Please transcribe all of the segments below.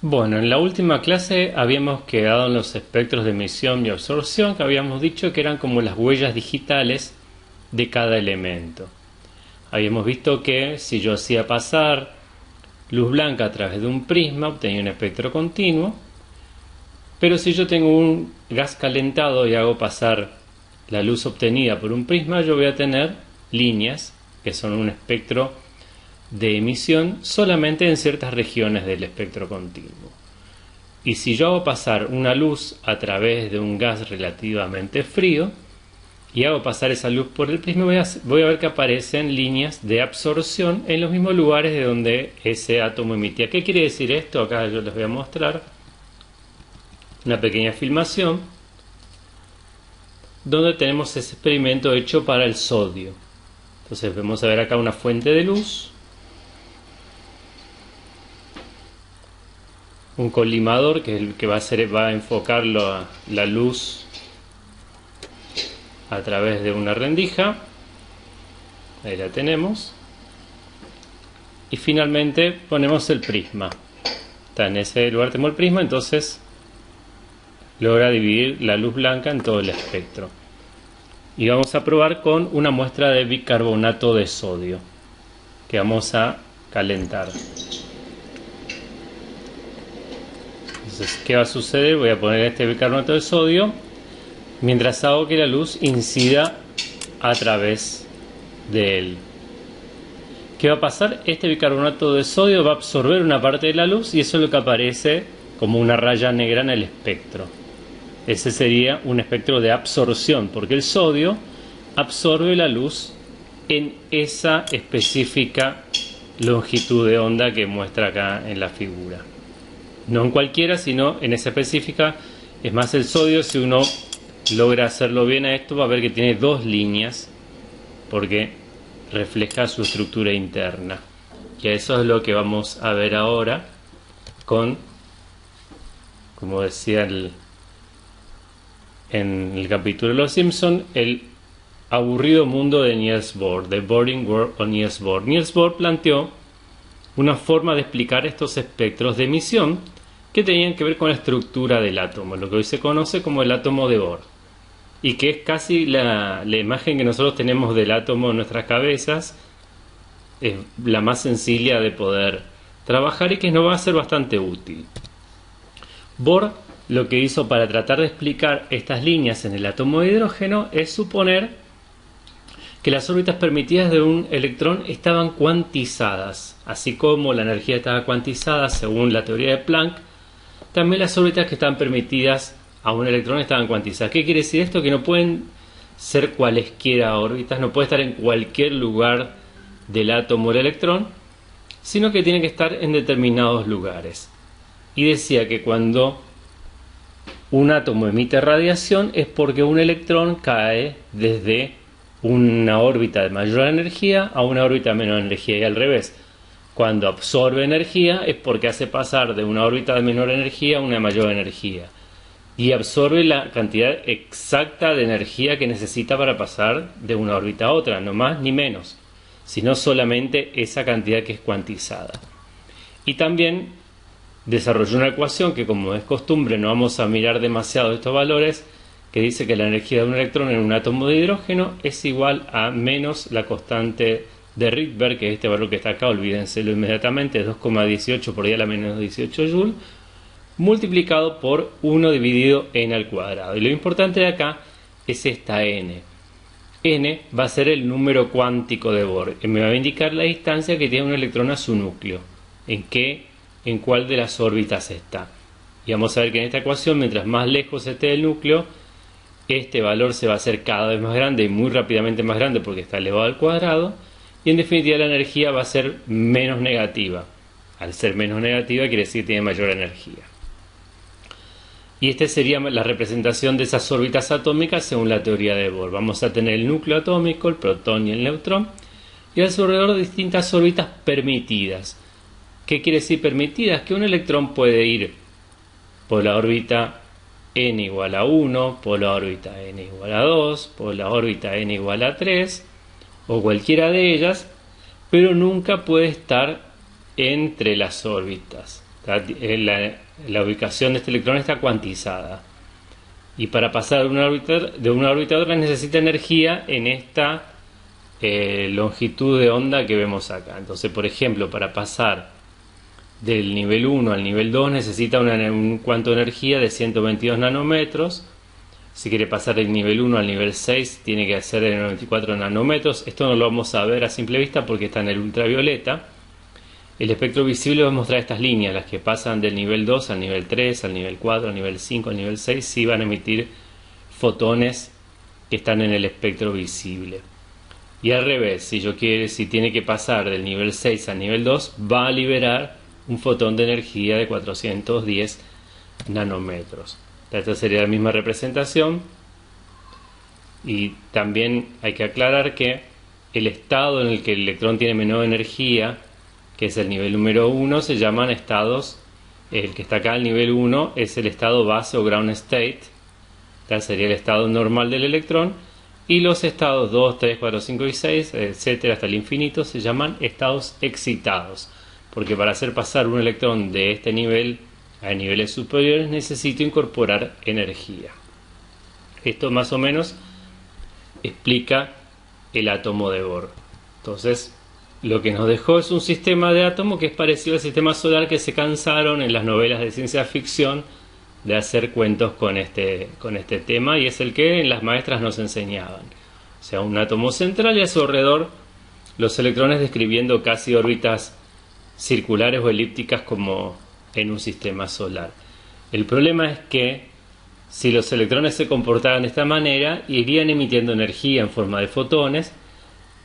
Bueno, en la última clase habíamos quedado en los espectros de emisión y absorción, que habíamos dicho que eran como las huellas digitales de cada elemento. Habíamos visto que si yo hacía pasar luz blanca a través de un prisma, obtenía un espectro continuo, pero si yo tengo un gas calentado y hago pasar la luz obtenida por un prisma, yo voy a tener líneas que son un espectro de emisión solamente en ciertas regiones del espectro continuo. Y si yo hago pasar una luz a través de un gas relativamente frío y hago pasar esa luz por el prisma, voy a ver que aparecen líneas de absorción en los mismos lugares de donde ese átomo emitía. ¿Qué quiere decir esto? Acá yo les voy a mostrar una pequeña filmación donde tenemos ese experimento hecho para el sodio. Entonces vamos a ver acá una fuente de luz, un colimador que es el que va a enfocar la luz a través de una rendija. Ahí la tenemos. Y finalmente ponemos el prisma. Está en ese lugar, tenemos el prisma, entonces logra dividir la luz blanca en todo el espectro. Y vamos a probar con una muestra de bicarbonato de sodio que vamos a calentar. Entonces, ¿qué va a suceder? Voy a poner este bicarbonato de sodio mientras hago que la luz incida a través de él. ¿Qué va a pasar? Este bicarbonato de sodio va a absorber una parte de la luz y eso es lo que aparece como una raya negra en el espectro. Ese sería un espectro de absorción, porque el sodio absorbe la luz en esa específica longitud de onda que muestra acá en la figura. No en cualquiera, sino en esa específica. Es más, el sodio, si uno logra hacerlo bien a esto, va a ver que tiene dos líneas, porque refleja su estructura interna. Y eso es lo que vamos a ver ahora con, como decía en el capítulo de Los Simpson, el aburrido mundo de Niels Bohr, The Boring World of Niels Bohr. Niels Bohr planteó una forma de explicar estos espectros de emisión que tenían que ver con la estructura del átomo, lo que hoy se conoce como el átomo de Bohr, y que es casi la imagen que nosotros tenemos del átomo en nuestras cabezas, es la más sencilla de poder trabajar y que nos va a ser bastante útil. Bohr lo que hizo para tratar de explicar estas líneas en el átomo de hidrógeno es suponer que las órbitas permitidas de un electrón estaban cuantizadas, así como la energía estaba cuantizada según la teoría de Planck. También las órbitas que estaban permitidas a un electrón estaban cuantizadas. ¿Qué quiere decir esto? Que no pueden ser cualesquiera órbitas, no puede estar en cualquier lugar del átomo del electrón, sino que tiene que estar en determinados lugares. Y decía que cuando un átomo emite radiación es porque un electrón cae desde una órbita de mayor energía a una órbita de menor energía, y al revés. Cuando absorbe energía es porque hace pasar de una órbita de menor energía a una de mayor energía, y absorbe la cantidad exacta de energía que necesita para pasar de una órbita a otra, no más ni menos, sino solamente esa cantidad que es cuantizada. Y también desarrolló una ecuación que, como es costumbre, no vamos a mirar demasiado estos valores, que dice que la energía de un electrón en un átomo de hidrógeno es igual a menos la constante de Rydberg, que es este valor que está acá, olvídenselo inmediatamente, es 2,18 por 10 a la menos 18 Joule, multiplicado por 1 dividido n al cuadrado. Y lo importante de acá es esta n. N va a ser el número cuántico de Bohr, y me va a indicar la distancia que tiene un electrón a su núcleo, en cuál de las órbitas está. Y vamos a ver que en esta ecuación, mientras más lejos esté del núcleo, este valor se va a hacer cada vez más grande y muy rápidamente más grande porque está elevado al cuadrado, y en definitiva la energía va a ser menos negativa. Al ser menos negativa quiere decir que tiene mayor energía. Y esta sería la representación de esas órbitas atómicas según la teoría de Bohr. Vamos a tener el núcleo atómico, el protón y el neutrón, y a su alrededor distintas órbitas permitidas. ¿Qué quiere decir permitidas? Que un electrón puede ir por la órbita n igual a 1, por la órbita n igual a 2, por la órbita n igual a 3, o cualquiera de ellas, pero nunca puede estar entre las órbitas. La ubicación de este electrón está cuantizada. Y para pasar de una órbita a otra necesita energía en esta longitud de onda que vemos acá. Entonces, por ejemplo, para pasar del nivel 1 al nivel 2 necesita un cuanto de energía de 122 nanómetros. Si quiere pasar del nivel 1 al nivel 6 tiene que hacer de 94 nanómetros. Esto no lo vamos a ver a simple vista porque está en el ultravioleta. El espectro visible va a mostrar estas líneas, las que pasan del nivel 2 al nivel 3, al nivel 4, al nivel 5, al nivel 6, sí van a emitir fotones que están en el espectro visible. Y al revés, si tiene que pasar del nivel 6 al nivel 2, va a liberar un fotón de energía de 410 nanómetros. Esta sería la misma representación. Y también hay que aclarar que el estado en el que el electrón tiene menor energía, que es el nivel número 1, se llaman estados. El que está acá, el nivel 1, es el estado base o ground state. Sería el estado normal del electrón. Y los estados 2, 3, 4, 5 y 6, etcétera, hasta el infinito, se llaman estados excitados. Porque para hacer pasar un electrón de este nivel a niveles superiores necesito incorporar energía. Esto más o menos explica el átomo de Bohr. Entonces, lo que nos dejó es un sistema de átomos que es parecido al sistema solar, que se cansaron en las novelas de ciencia ficción de hacer cuentos con este tema, y es el que las maestras nos enseñaban. O sea, un átomo central y a su alrededor los electrones describiendo casi órbitas circulares o elípticas como en un sistema solar. El problema es que si los electrones se comportaran de esta manera, irían emitiendo energía en forma de fotones.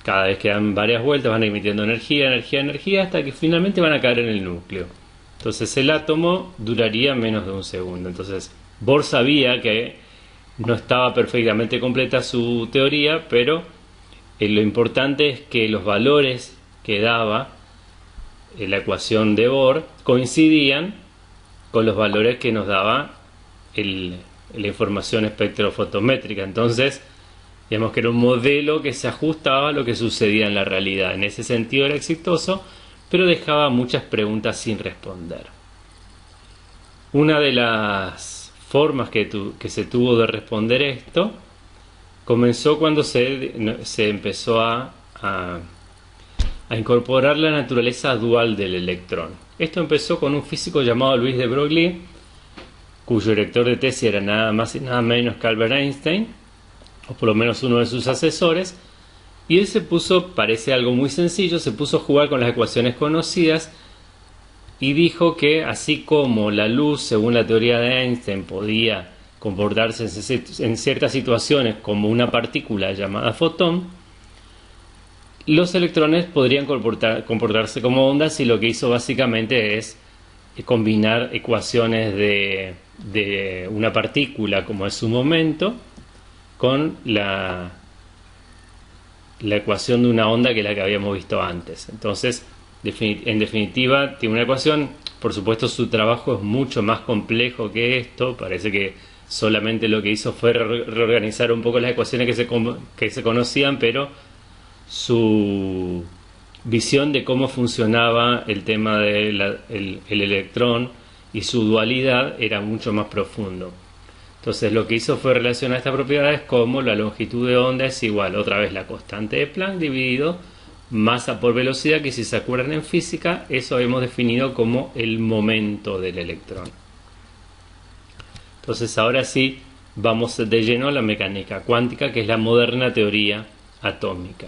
Cada vez que dan varias vueltas van emitiendo energía, hasta que finalmente van a caer en el núcleo. Entonces el átomo duraría menos de un segundo. Entonces Bohr sabía que no estaba perfectamente completa su teoría, pero lo importante es que los valores que daba la ecuación de Bohr coincidían con los valores que nos daba la información espectrofotométrica. Entonces, digamos que era un modelo que se ajustaba a lo que sucedía en la realidad. En ese sentido era exitoso, pero dejaba muchas preguntas sin responder. Una de las formas que se tuvo de responder esto comenzó cuando se empezó a incorporar la naturaleza dual del electrón. Esto empezó con un físico llamado Louis de Broglie, cuyo director de tesis era nada más y nada menos que Albert Einstein, o por lo menos uno de sus asesores, y él parece algo muy sencillo, se puso a jugar con las ecuaciones conocidas y dijo que así como la luz, según la teoría de Einstein, podía comportarse en ciertas situaciones como una partícula llamada fotón, los electrones podrían comportarse como ondas, y lo que hizo básicamente es combinar ecuaciones de una partícula como es su momento con la ecuación de una onda, que es la que habíamos visto antes. Entonces, en definitiva, tiene una ecuación. Por supuesto, su trabajo es mucho más complejo que esto. Parece que solamente lo que hizo fue reorganizar un poco las ecuaciones que se conocían, pero su visión de cómo funcionaba el tema del el electrón y su dualidad era mucho más profundo. Entonces lo que hizo fue relacionar estas propiedades como la longitud de onda es igual, otra vez, la constante de Planck dividido masa por velocidad, que si se acuerdan en física, eso habíamos definido como el momento del electrón. Entonces ahora sí vamos de lleno a la mecánica cuántica, que es la moderna teoría atómica.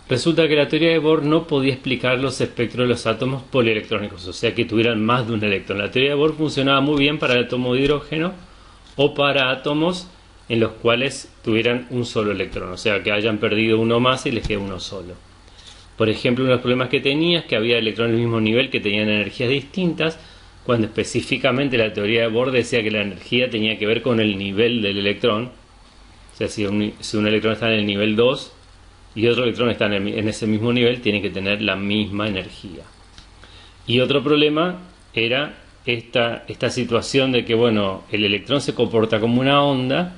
Resulta que la teoría de Bohr no podía explicar los espectros de los átomos polielectrónicos, o sea que tuvieran más de un electrón. La teoría de Bohr funcionaba muy bien para el átomo de hidrógeno o para átomos en los cuales tuvieran un solo electrón, o sea que hayan perdido uno más y les quede uno solo. Por ejemplo, uno de los problemas que tenía es que había electrones del mismo nivel que tenían energías distintas, cuando específicamente la teoría de Bohr decía que la energía tenía que ver con el nivel del electrón. O sea, si un electrón está en el nivel 2 y otro electrón está en ese mismo nivel, tiene que tener la misma energía. Y otro problema era esta situación de que, bueno, el electrón se comporta como una onda,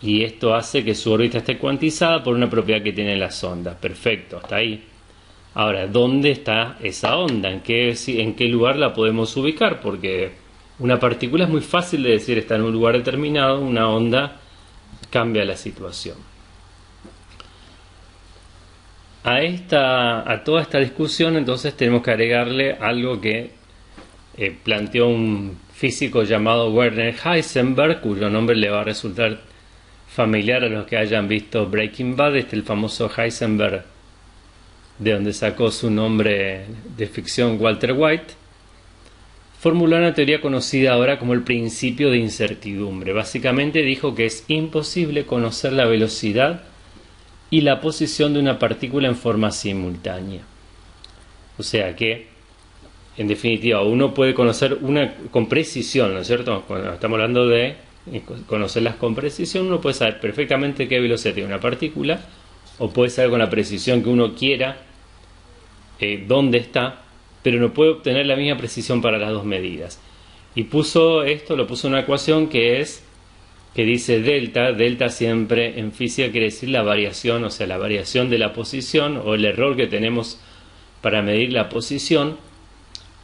y esto hace que su órbita esté cuantizada por una propiedad que tienen las ondas. Perfecto, hasta ahí. Ahora, ¿dónde está esa onda? ¿En qué lugar la podemos ubicar? Porque una partícula es muy fácil de decir está en un lugar determinado, una onda cambia la situación. A toda esta discusión entonces tenemos que agregarle algo que planteó un físico llamado Werner Heisenberg, cuyo nombre le va a resultar familiar a los que hayan visto Breaking Bad, el famoso Heisenberg, de donde sacó su nombre de ficción Walter White. Formuló una teoría conocida ahora como el principio de incertidumbre. Básicamente dijo que es imposible conocer la velocidad y la posición de una partícula en forma simultánea. O sea que, en definitiva, uno puede conocer con precisión, ¿no es cierto? Cuando estamos hablando de conocerlas con precisión, uno puede saber perfectamente qué velocidad tiene una partícula, o puede saber con la precisión que uno quiera dónde está, pero no puede obtener la misma precisión para las dos medidas. Y lo puso en una ecuación que dice delta siempre en física quiere decir la variación, o sea, la variación de la posición o el error que tenemos para medir la posición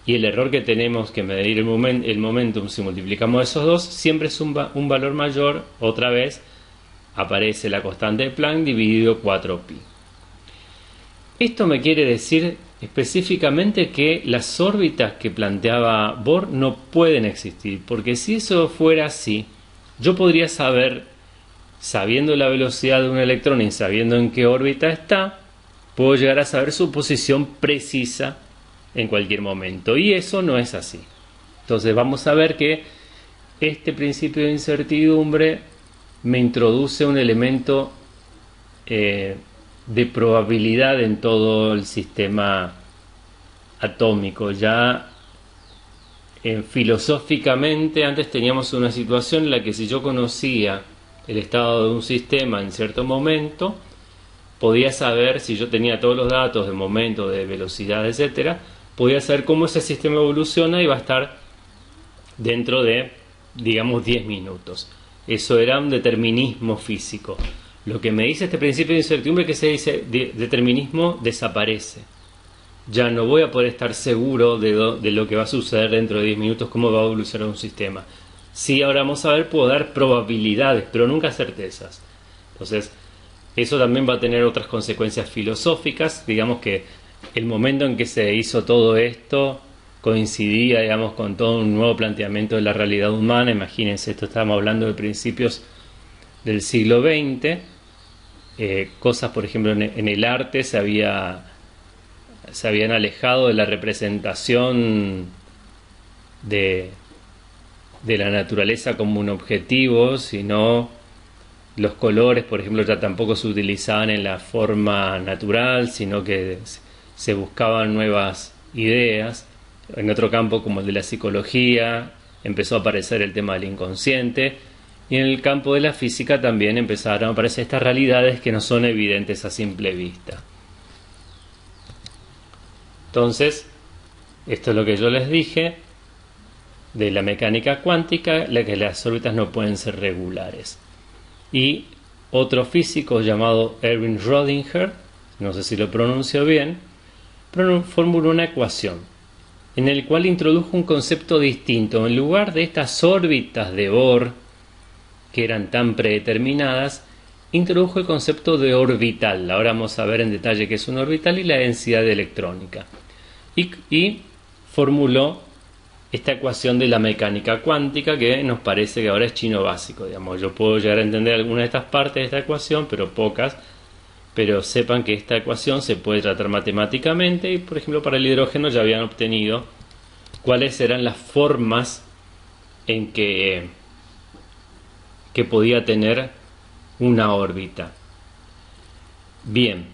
y el error que tenemos que medir el momentum si multiplicamos esos dos, siempre es un valor mayor. Otra vez aparece la constante de Planck dividido 4pi. Esto me quiere decir específicamente que las órbitas que planteaba Bohr no pueden existir, porque si eso fuera así, yo podría saber, sabiendo la velocidad de un electrón y sabiendo en qué órbita está, puedo llegar a saber su posición precisa en cualquier momento, y eso no es así. Entonces vamos a ver que este principio de incertidumbre me introduce un elemento de probabilidad en todo el sistema atómico. Ya filosóficamente antes teníamos una situación en la que si yo conocía el estado de un sistema en cierto momento, podía saber, si yo tenía todos los datos de momento, de velocidad, etcétera, podía saber cómo ese sistema evoluciona y va a estar dentro de, digamos, 10 minutos. Eso era un determinismo físico. Lo que me dice este principio de incertidumbre es que ese determinismo desaparece. Ya no voy a poder estar seguro de lo que va a suceder dentro de 10 minutos, cómo va a evolucionar un sistema. Sí, ahora vamos a ver, puedo dar probabilidades, pero nunca certezas. Entonces, eso también va a tener otras consecuencias filosóficas. Digamos que el momento en que se hizo todo esto coincidía, digamos, con todo un nuevo planteamiento de la realidad humana. Imagínense, esto estábamos hablando de principios del siglo XX. Cosas, por ejemplo, en el arte se habían alejado de la representación de la naturaleza como un objetivo, sino los colores, por ejemplo, ya tampoco se utilizaban en la forma natural, sino que se buscaban nuevas ideas. En otro campo, como el de la psicología, empezó a aparecer el tema del inconsciente, y en el campo de la física también empezaron a aparecer estas realidades que no son evidentes a simple vista. Entonces, esto es lo que yo les dije de la mecánica cuántica, la que las órbitas no pueden ser regulares. Y otro físico llamado Erwin Schrödinger, no sé si lo pronuncio bien, formuló una ecuación en la cual introdujo un concepto distinto. En lugar de estas órbitas de Bohr, que eran tan predeterminadas, introdujo el concepto de orbital. Ahora vamos a ver en detalle qué es un orbital y la densidad electrónica. Y formuló esta ecuación de la mecánica cuántica, que nos parece que ahora es chino básico. Digamos, yo puedo llegar a entender algunas de estas partes de esta ecuación, pero pocas. Pero sepan que esta ecuación se puede tratar matemáticamente, y por ejemplo para el hidrógeno ya habían obtenido cuáles eran las formas en que podía tener una órbita. Bien,